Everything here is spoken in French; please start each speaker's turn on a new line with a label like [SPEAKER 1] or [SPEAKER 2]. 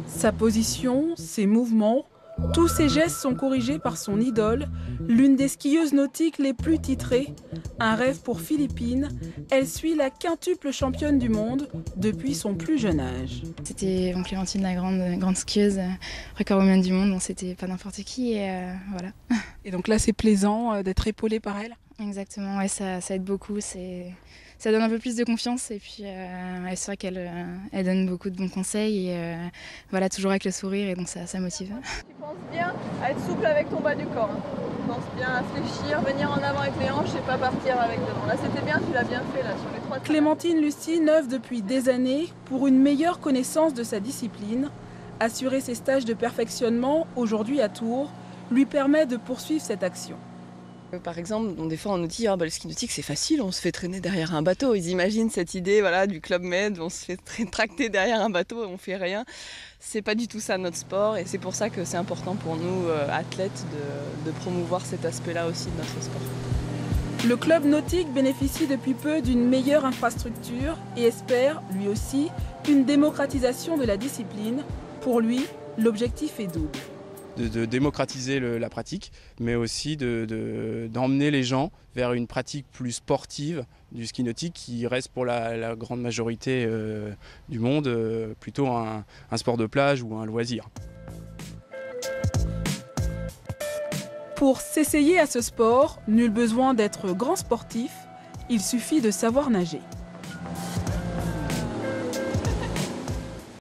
[SPEAKER 1] Sa position, ses mouvements, tous ses gestes sont corrigés par son idole, l'une des skieuses nautiques les plus titrées. Un rêve pour Philippine, elle suit la quintuple championne du monde depuis son plus jeune âge.
[SPEAKER 2] C'était Clémentine, la grande skieuse, record woman du monde, donc c'était pas n'importe qui et voilà.
[SPEAKER 1] Et donc là c'est plaisant d'être épaulée par elle?
[SPEAKER 2] Exactement, ouais, ça aide beaucoup, ça donne un peu plus de confiance et puis c'est vrai qu'elle elle donne beaucoup de bons conseils et voilà, toujours avec le sourire et donc ça motive.
[SPEAKER 3] Tu penses bien à être souple avec ton bas du corps. Tu penses bien à fléchir, venir en avant avec les hanches et pas partir avec devant. Là c'était bien, tu l'as bien fait là sur les 3.
[SPEAKER 1] Clémentine Lucie œuvre depuis des années pour une meilleure connaissance de sa discipline. Assurer ses stages de perfectionnement, aujourd'hui à Tours, lui permet de poursuivre cette action.
[SPEAKER 3] Par exemple, des fois on nous dit le ski nautique c'est facile, on se fait traîner derrière un bateau. Ils imaginent cette idée du Club Med, on se fait tracter derrière un bateau et on fait rien. C'est pas du tout ça notre sport et c'est pour ça que c'est important pour nous athlètes de promouvoir cet aspect-là aussi de notre sport.
[SPEAKER 1] Le club nautique bénéficie depuis peu d'une meilleure infrastructure et espère, lui aussi, une démocratisation de la discipline. Pour lui, l'objectif est double.
[SPEAKER 4] De démocratiser la pratique, mais aussi d'emmener les gens vers une pratique plus sportive du ski nautique qui reste pour la grande majorité du monde plutôt un sport de plage ou un loisir.
[SPEAKER 1] Pour s'essayer à ce sport, nul besoin d'être grand sportif, il suffit de savoir nager.